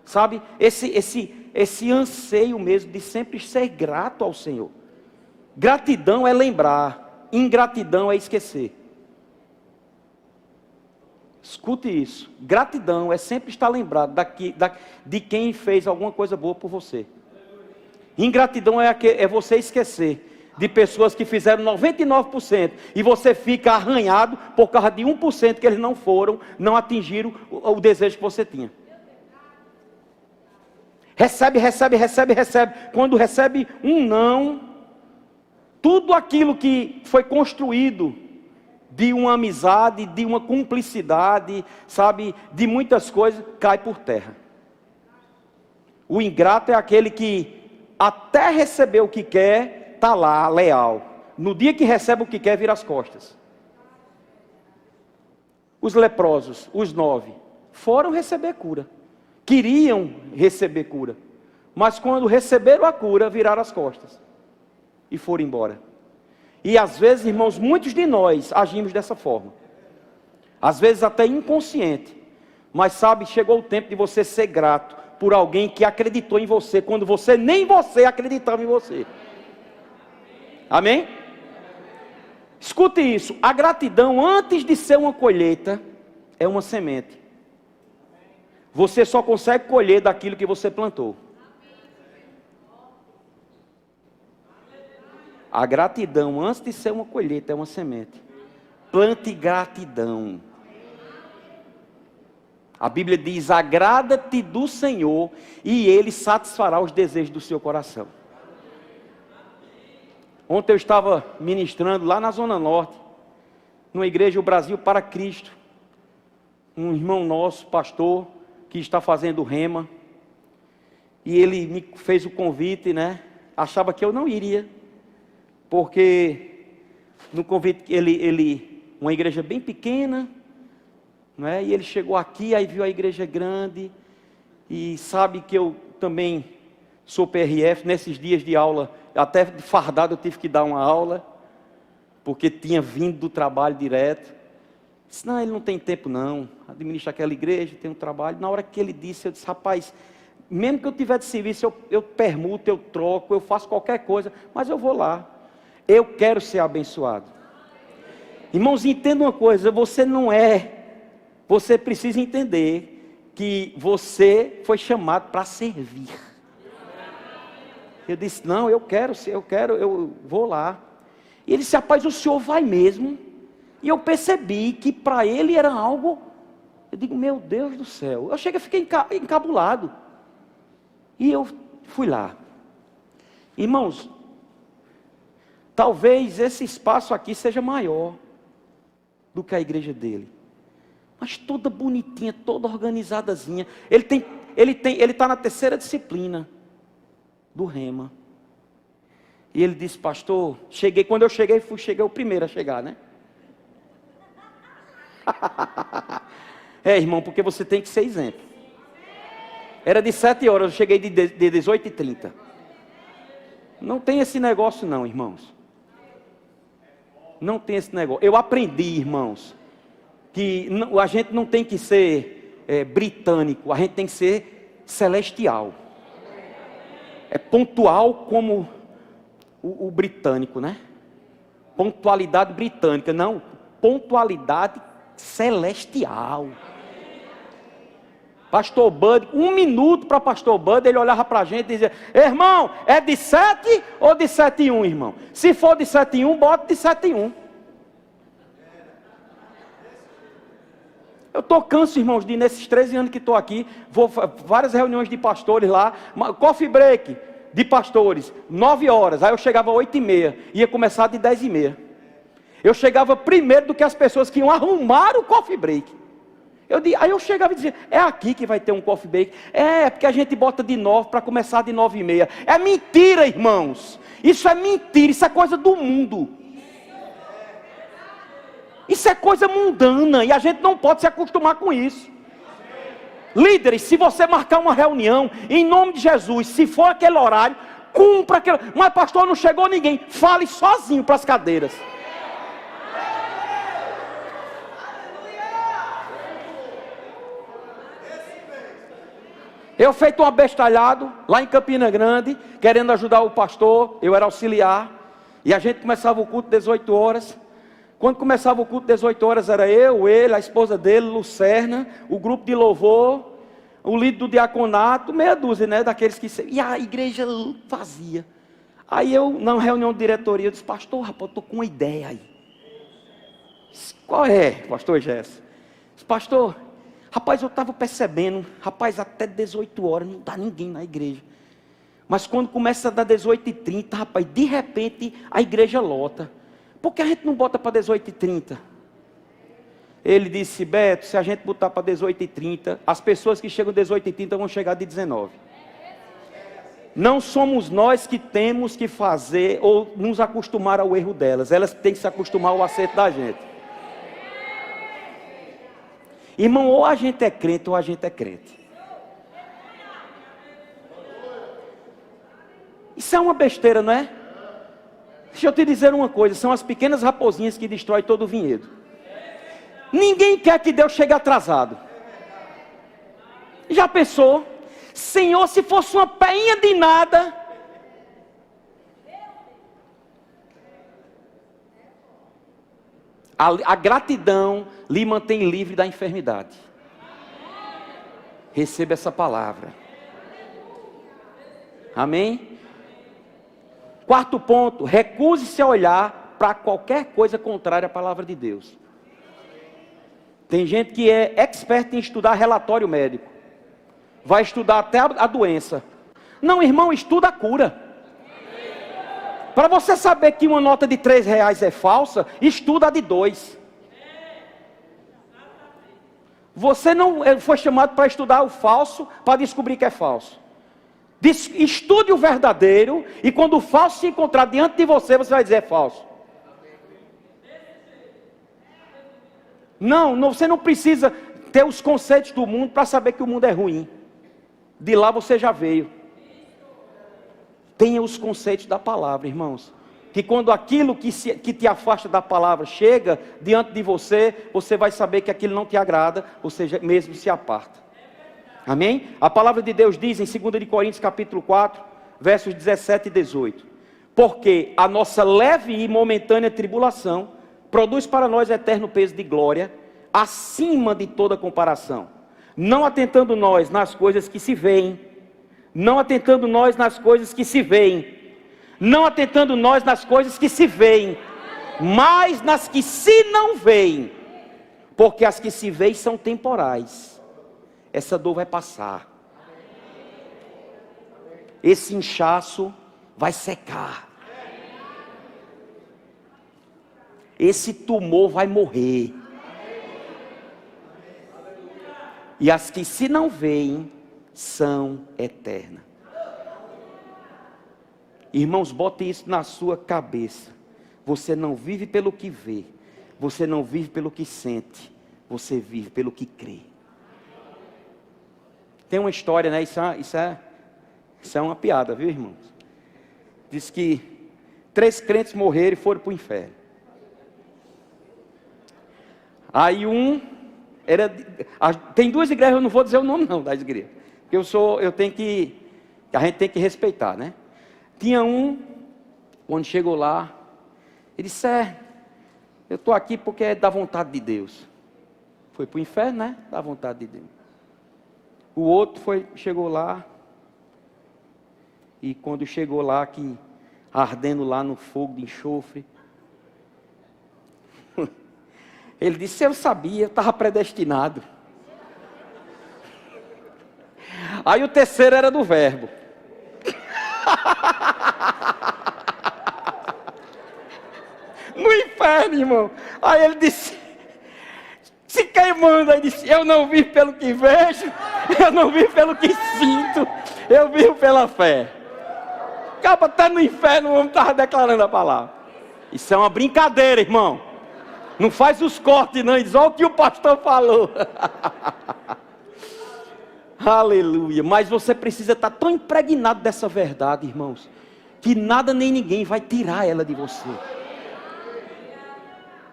sabe? Esse anseio mesmo de sempre ser grato ao Senhor. Gratidão é lembrar, ingratidão é esquecer. Escute isso, gratidão é sempre estar lembrado de quem fez alguma coisa boa por você. Ingratidão é você esquecer de pessoas que fizeram 99% e você fica arranhado por causa de 1% que eles não foram, não atingiram o desejo que você tinha. Recebe. Quando recebe um não, tudo aquilo que foi construído de uma amizade, de uma cumplicidade, sabe, de muitas coisas, cai por terra. O ingrato é aquele que até receber o que quer, está lá, leal. No dia que recebe o que quer, vira as costas. Os leprosos, os 9, foram receber cura. Queriam receber cura. Mas quando receberam a cura, viraram as costas. E foram embora. E às vezes, irmãos, muitos de nós agimos dessa forma. Às vezes até inconsciente. Mas sabe, chegou o tempo de você ser grato por alguém que acreditou em você, quando nem você acreditava em você. Amém? Escute isso, a gratidão antes de ser uma colheita, é uma semente. Você só consegue colher daquilo que você plantou. A gratidão, antes de ser uma colheita, é uma semente. Plante gratidão. A Bíblia diz: agrada-te do Senhor e Ele satisfará os desejos do seu coração. Ontem eu estava ministrando lá na Zona Norte, numa igreja, o Brasil para Cristo. Um irmão nosso, pastor, que está fazendo rema. E ele me fez o convite, né? Achava que eu não iria. Porque no convite, uma igreja bem pequena, né? E ele chegou aqui, aí viu a igreja grande, e sabe que eu também sou PRF. Nesses dias de aula, até fardado eu tive que dar uma aula, porque tinha vindo do trabalho direto. Disse: não, ele não tem tempo não, administra aquela igreja, tem um trabalho. Na hora que ele disse, eu disse: rapaz, mesmo que eu tiver de serviço, eu permuto, eu troco, eu faço qualquer coisa, mas eu vou lá. Eu quero ser abençoado. Irmãos, entenda uma coisa, você precisa entender que você foi chamado para servir. Eu disse: não, eu vou lá. E ele disse: rapaz, o senhor vai mesmo? E eu percebi que para ele era algo, eu digo: meu Deus do céu. Eu fiquei encabulado. E eu fui lá. Irmãos, talvez esse espaço aqui seja maior do que a igreja dele, mas toda bonitinha, toda organizadazinha. Ele está na terceira disciplina do Rema. E ele disse: pastor, quando eu cheguei o primeiro a chegar, né? Irmão, porque você tem que ser exemplo. Era de 7 horas, eu cheguei de 18h30. Não tem esse negócio não, irmãos. Não tem esse negócio. Eu aprendi, irmãos, que a gente não tem que ser britânico, a gente tem que ser celestial. É pontual como o britânico, né? Pontualidade britânica, não. Pontualidade celestial. Pastor Bud, 1 minuto para pastor Bud, ele olhava para a gente e dizia: irmão, é de 7 ou de 7:1, irmão? Se for de 7:1, bota de 7:1. Eu estou canso, irmãos, de nesses 13 anos que estou aqui, vou várias reuniões de pastores lá, coffee break de pastores, 9 horas, aí eu chegava às 8h30, ia começar de 10h30. Eu chegava primeiro do que as pessoas que iam arrumar o coffee break. Aí eu chegava e dizia: é aqui que vai ter um coffee break? É porque a gente bota de 9 para começar de 9h30. É mentira, irmãos. Isso é mentira, isso é coisa do mundo. Isso é coisa mundana e a gente não pode se acostumar com isso. Líderes, se você marcar uma reunião, em nome de Jesus, se for aquele horário, cumpra aquele. Mas pastor, não chegou ninguém. Fale sozinho para as cadeiras. Eu feito um abestalhado lá em Campina Grande, querendo ajudar o pastor, eu era auxiliar, e a gente começava o culto 18 horas. Quando começava o culto 18 horas, era eu, ele, a esposa dele, Lucerna, o grupo de louvor, o líder do diaconato, meia dúzia, né, daqueles que... E a igreja vazia. Aí eu, na reunião de diretoria, eu disse: pastor, rapaz, eu estou com uma ideia aí. Qual é, pastor Gerson? Disse: pastor, rapaz, eu estava percebendo, rapaz, até 18 horas não dá ninguém na igreja. Mas quando começa a dar 18h30, rapaz, de repente a igreja lota. Por que a gente não bota para 18h30? Ele disse: Beto, se a gente botar para 18h30, as pessoas que chegam 18h30 vão chegar de 19. Não somos nós que temos que fazer ou nos acostumar ao erro delas. Elas têm que se acostumar ao acerto da gente. Irmão, ou a gente é crente ou a gente é crente. Isso é uma besteira, não é? Deixa eu te dizer uma coisa: são as pequenas raposinhas que destroem todo o vinhedo. Ninguém quer que Deus chegue atrasado. Já pensou? Senhor, se fosse uma peinha de nada. A gratidão lhe mantém livre da enfermidade. Receba essa palavra. Amém? 4º ponto: recuse-se a olhar para qualquer coisa contrária à palavra de Deus. Tem gente que é expert em estudar relatório médico. Vai estudar até a doença. Não, irmão, estuda a cura. Para você saber que uma nota de R$3 é falsa, estuda a de 2. Você não foi chamado para estudar o falso para descobrir que é falso. Estude o verdadeiro, e quando o falso se encontrar diante de você, você vai dizer: é falso. Não, você não precisa ter os conceitos do mundo para saber que o mundo é ruim. De lá você já veio. Tenha os conceitos da palavra, irmãos. Que quando aquilo que te afasta da palavra chega diante de você, você vai saber que aquilo não te agrada, você mesmo se aparta. Amém? A palavra de Deus diz em 2 Coríntios capítulo 4, versos 17 e 18. Porque a nossa leve e momentânea tribulação produz para nós eterno peso de glória, acima de toda comparação. Não atentando nós nas coisas que se veem, não atentando nós nas coisas que se veem, não atentando nós nas coisas que se veem, mas nas que se não veem, porque as que se veem são temporais. Essa dor vai passar. Esse inchaço vai secar. Esse tumor vai morrer. E as que se não veem, são eternas. Irmãos, botem isso na sua cabeça. Você não vive pelo que vê. Você não vive pelo que sente. Você vive pelo que crê. Tem uma história, né? Isso é uma piada, viu, irmãos? Diz que 3 crentes morreram e foram para o inferno. Aí tem 2 igrejas, eu não vou dizer o nome não das igrejas. Porque a gente tem que respeitar, né? Tinha quando chegou lá, ele disse, eu estou aqui porque é da vontade de Deus. Foi para o inferno, né? Da vontade de Deus. O outro chegou lá, e quando chegou lá, ardendo lá no fogo de enxofre, ele disse, eu sabia, eu estava predestinado. Aí o terceiro era do verbo. No inferno, irmão. Aí ele disse, se queimando, aí disse, eu não vivo pelo que vejo, eu não vivo pelo que sinto, eu vivo pela fé. Acaba até no inferno, o homem estava declarando a palavra. Isso é uma brincadeira, irmão. Não faz os cortes não, diz, olha o que o pastor falou. Aleluia. Mas você precisa estar tão impregnado dessa verdade, irmãos, que nada nem ninguém vai tirar ela de você.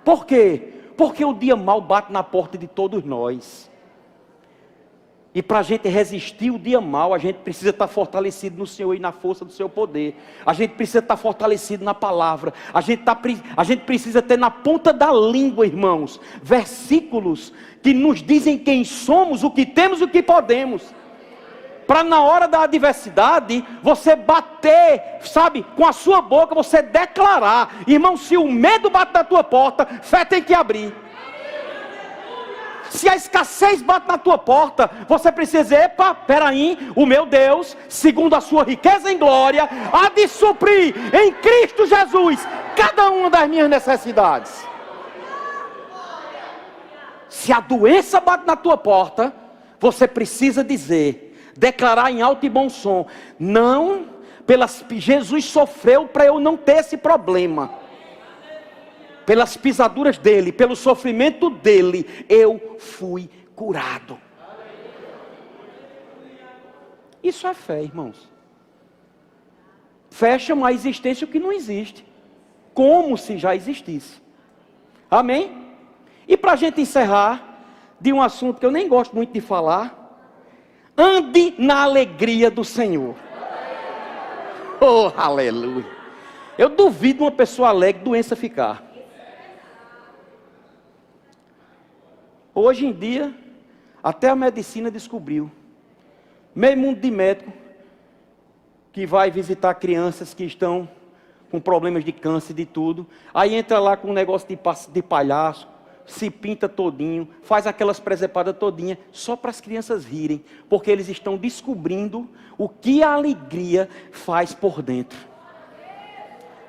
Por quê? Porque o dia mau bate na porta de todos nós. E para a gente resistir o dia mau, a gente precisa estar fortalecido no Senhor e na força do seu poder. A gente precisa estar fortalecido na palavra. A gente precisa ter na ponta da língua, irmãos, versículos que nos dizem quem somos, o que temos e o que podemos. Para na hora da adversidade, você bater, sabe, com a sua boca, você declarar. Irmão, se o medo bate na tua porta, fé tem que abrir. Se a escassez bate na tua porta, você precisa dizer, epa, peraí, o meu Deus, segundo a sua riqueza em glória, há de suprir em Cristo Jesus cada uma das minhas necessidades. Se a doença bate na tua porta, você precisa dizer, declarar em alto e bom som, não, Jesus sofreu para eu não ter esse problema. Pelas pisaduras dele, pelo sofrimento dele, eu fui curado. Isso é fé, irmãos. Fé chama a existência o que não existe, como se já existisse. Amém? E para a gente encerrar, de um assunto que eu nem gosto muito de falar, ande na alegria do Senhor. Oh, aleluia. Eu duvido uma pessoa alegre doença ficar. Hoje em dia, até a medicina descobriu. Meio mundo de médico que vai visitar crianças que estão com problemas de câncer, de tudo. Aí entra lá com um negócio de palhaço, se pinta todinho, faz aquelas presepadas todinha, só para as crianças rirem, porque eles estão descobrindo o que a alegria faz por dentro.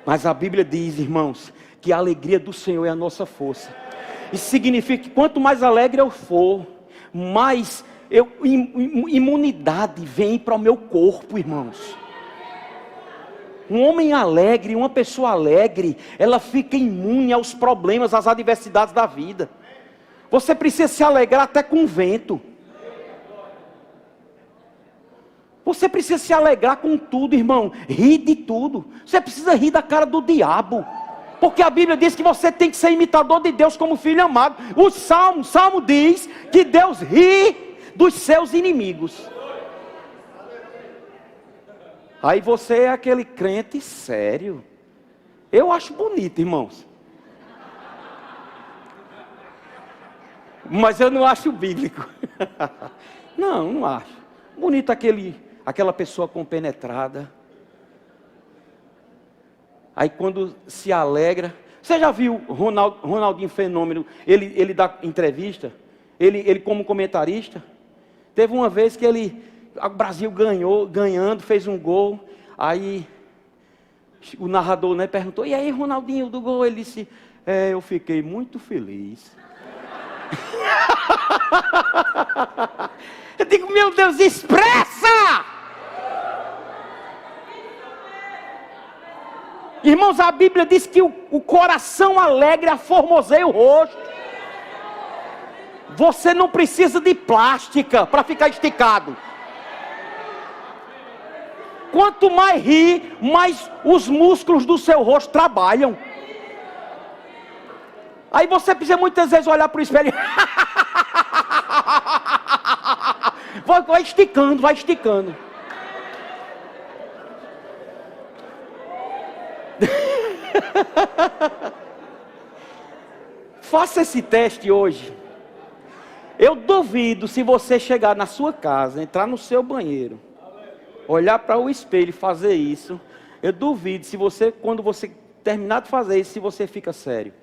Mas a Bíblia diz, irmãos, que a alegria do Senhor é a nossa força. Isso significa que quanto mais alegre eu for, mais imunidade vem para o meu corpo, irmãos. Um homem alegre, uma pessoa alegre, ela fica imune aos problemas, às adversidades da vida. Você precisa se alegrar até com o vento. Você precisa se alegrar com tudo, irmão. Rir de tudo. Você precisa rir da cara do diabo. Porque a Bíblia diz que você tem que ser imitador de Deus como filho amado. O Salmo diz que Deus ri dos seus inimigos. Aí você é aquele crente sério. Eu acho bonito, irmãos. Mas eu não acho bíblico. Não acho. Bonito aquela pessoa compenetrada. Aí quando se alegra, você já viu Ronaldinho Fenômeno, ele dá entrevista, ele como comentarista, teve uma vez que o Brasil ganhando, fez um gol, aí o narrador, né, perguntou, e aí, Ronaldinho do gol? Ele disse, eu fiquei muito feliz. Eu digo, meu Deus, expressa! Irmãos, a Bíblia diz que o coração alegre aformoseia o rosto. Você não precisa de plástica para ficar esticado. Quanto mais ri, mais os músculos do seu rosto trabalham. Aí você precisa muitas vezes olhar para o espelho. Vai esticando, vai esticando. Faça esse teste hoje. Eu duvido se você chegar na sua casa, entrar no seu banheiro, olhar para o espelho e fazer isso. Eu duvido se você, quando você terminar de fazer isso, se você fica sério.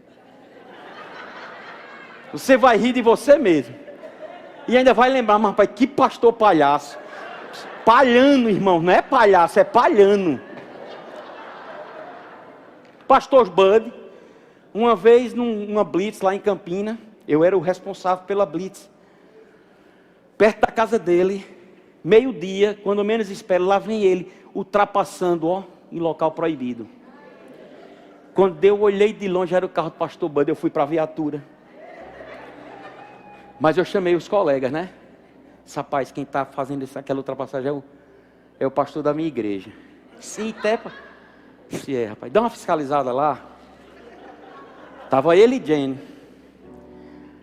Você vai rir de você mesmo. E ainda vai lembrar, mas rapaz, que pastor palhaço. Palhano, irmão, não é palhaço, é palhano. Pastor Bud, uma vez numa blitz lá em Campina, eu era o responsável pela blitz. Perto da casa dele, meio-dia, quando menos espero, lá vem ele, ultrapassando, em local proibido. Quando eu olhei de longe, era o carro do pastor Bud, eu fui para a viatura. Mas eu chamei os colegas, né? Esse rapaz, quem está fazendo aquela ultrapassagem é o pastor da minha igreja. Sim, Tepa. Disse, rapaz, dá uma fiscalizada lá. Tava ele e Jane.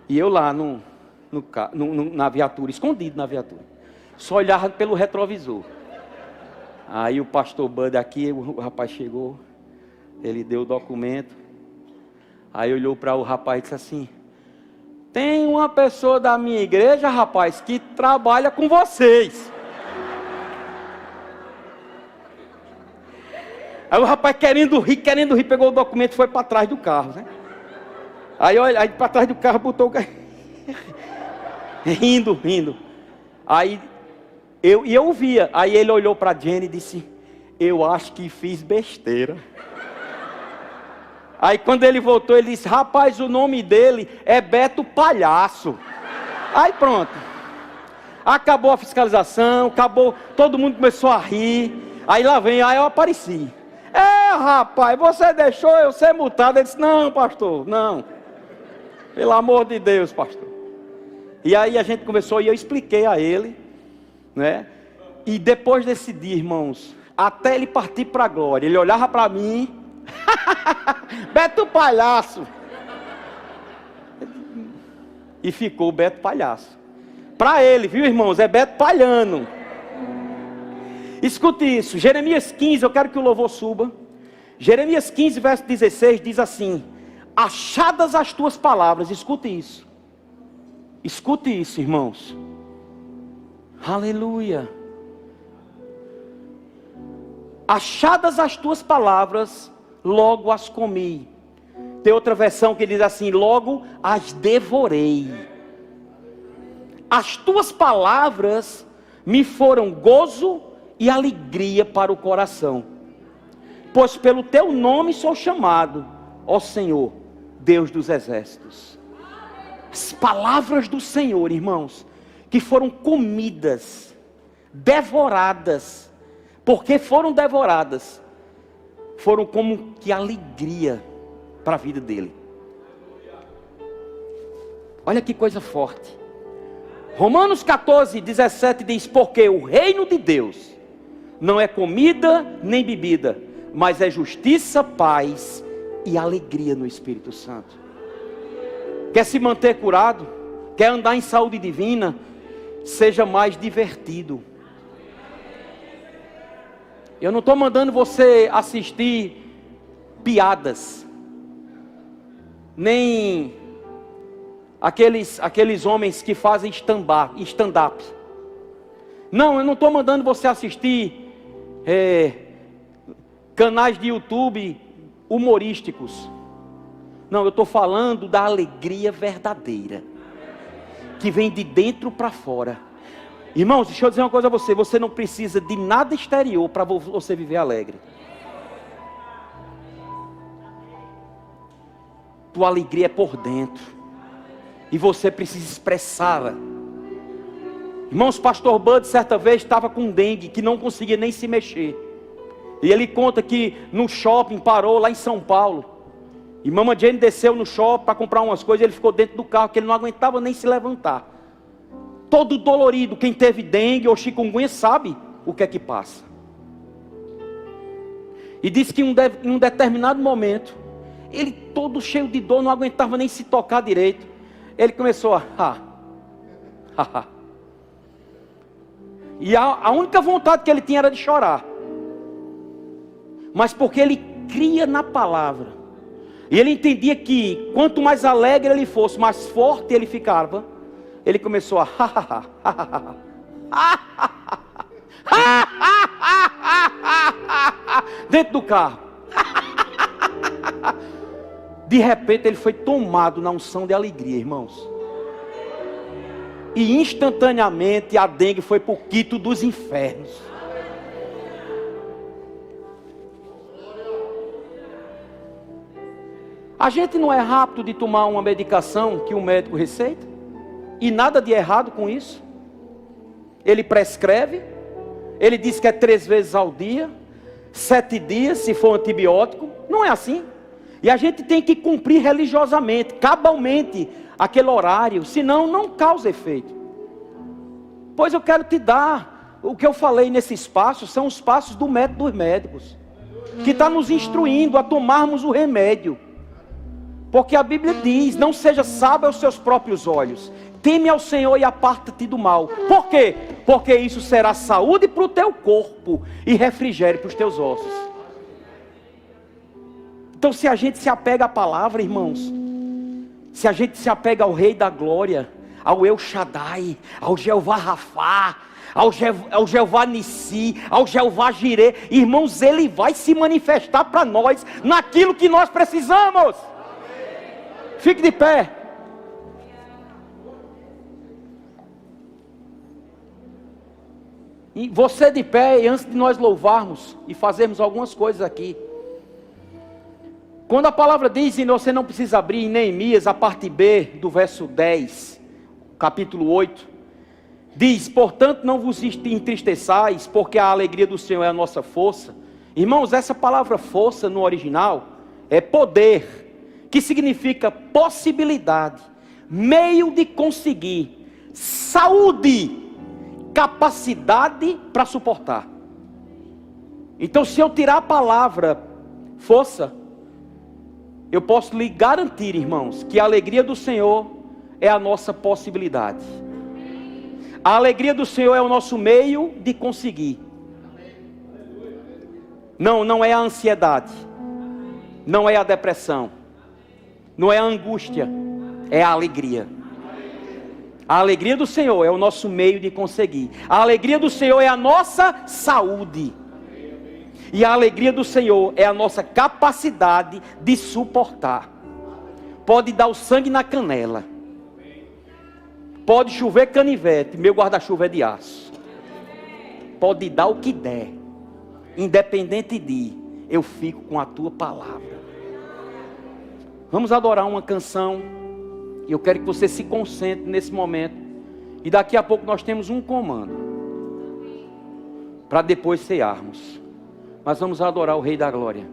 E eu lá na viatura, escondido na viatura. Só olhava pelo retrovisor. Aí o pastor Bud aqui, o rapaz chegou. Ele deu o documento. Aí olhou para o rapaz e disse assim, tem uma pessoa da minha igreja, rapaz, que trabalha com vocês. Aí o rapaz querendo rir, pegou o documento e foi para trás do carro, né? Aí para trás do carro botou o carro. rindo. Aí eu via. Aí ele olhou para Jenny e disse, eu acho que fiz besteira. Aí quando ele voltou, ele disse, rapaz, o nome dele é Beto Palhaço. Aí pronto. Acabou a fiscalização, acabou, todo mundo começou a rir. Aí lá vem, aí eu apareci. Rapaz, você deixou eu ser multado? Ele disse, não, pastor, não. Pelo amor de Deus, pastor. E aí a gente conversou e eu expliquei a ele, né? E depois desse dia, irmãos, até ele partir para a glória, ele olhava para mim, Beto Palhaço. E ficou Beto Palhaço. Para ele, viu, irmãos, é Beto Palhano. Escute isso, Jeremias 15, eu quero que o louvor suba. Jeremias 15, verso 16, diz assim, achadas as tuas palavras, escute isso, irmãos, aleluia, achadas as tuas palavras, logo as comi. Tem outra versão que diz assim, logo as devorei. As tuas palavras me foram gozo e alegria para o coração, pois pelo teu nome sou chamado, ó Senhor, Deus dos exércitos. As palavras do Senhor, irmãos, que foram comidas, devoradas, porque foram devoradas, foram como que alegria para a vida dele. Olha que coisa forte. Romanos 14, 17 diz, porque o reino de Deus não é comida nem bebida, mas é justiça, paz e alegria no Espírito Santo. Quer se manter curado? Quer andar em saúde divina? Seja mais divertido. Eu não estou mandando você assistir piadas, nem aqueles homens que fazem stand-up. Não, eu não estou mandando você assistir canais de YouTube humorísticos. Não, eu estou falando da alegria verdadeira, que vem de dentro para fora. Irmãos, deixa eu dizer uma coisa a você, você não precisa de nada exterior para você viver alegre. tua alegria é por dentro. E você precisa expressá-la. Irmãos, pastor Bud certa vez estava com dengue, que não conseguia nem se mexer. E ele conta que no shopping parou lá em São Paulo. E Mama Jane desceu no shopping para comprar umas coisas. Ele ficou dentro do carro, que ele não aguentava nem se levantar. Todo dolorido. Quem teve dengue ou chikungunya sabe o que é que passa. E disse que em um determinado momento, ele todo cheio de dor, não aguentava nem se tocar direito. Ele começou a e a única vontade que ele tinha era de chorar. Mas porque ele cria na palavra. E ele entendia que quanto mais alegre ele fosse, mais forte ele ficava. Ele começou a dentro do carro. De repente ele foi tomado na unção de alegria, irmãos. E instantaneamente a dengue foi para o quito dos infernos. A gente não é rápido de tomar uma medicação que o médico receita? E nada de errado com isso. Ele prescreve. Ele diz que é 3 vezes ao dia. 7 dias se for antibiótico. Não é assim. E a gente tem que cumprir religiosamente, cabalmente, aquele horário. Senão não causa efeito. Pois eu quero te dar. O que eu falei nesse espaço são os passos do método dos médicos. Que está nos instruindo a tomarmos o remédio. Porque a Bíblia diz, não seja sábio aos seus próprios olhos. Teme ao Senhor e aparta-te do mal. Por quê? Porque isso será saúde para o teu corpo e refrigério para os teus ossos. Então se a gente se apega à palavra, irmãos, se a gente se apega ao Rei da Glória, ao El Shaddai, ao Jeová Rafá, ao Jeová Nissi, ao Jeová Jireh, irmãos, Ele vai se manifestar para nós, naquilo que nós precisamos. Fique de pé. E você de pé, e antes de nós louvarmos e fazermos algumas coisas aqui. Quando a palavra diz, e você não precisa abrir em Neemias, a parte B do verso 10, capítulo 8. Diz, portanto não vos entristeçais, porque a alegria do Senhor é a nossa força. Irmãos, essa palavra força no original é poder, que significa possibilidade, meio de conseguir, saúde, capacidade para suportar. Então se eu tirar a palavra força, eu posso lhe garantir, irmãos, que a alegria do Senhor é a nossa possibilidade. A alegria do Senhor é o nosso meio de conseguir. Não é a ansiedade, não é a depressão, não é a angústia, é a alegria. A alegria do Senhor é o nosso meio de conseguir. A alegria do Senhor é a nossa saúde. E a alegria do Senhor é a nossa capacidade de suportar. Pode dar o sangue na canela. Pode chover canivete, meu guarda-chuva é de aço. Pode dar o que der. Independente de, eu fico com a tua palavra. Vamos adorar uma canção. E eu quero que você se concentre nesse momento. E daqui a pouco nós temos um comando. Para depois cearmos. Mas vamos adorar o Rei da Glória.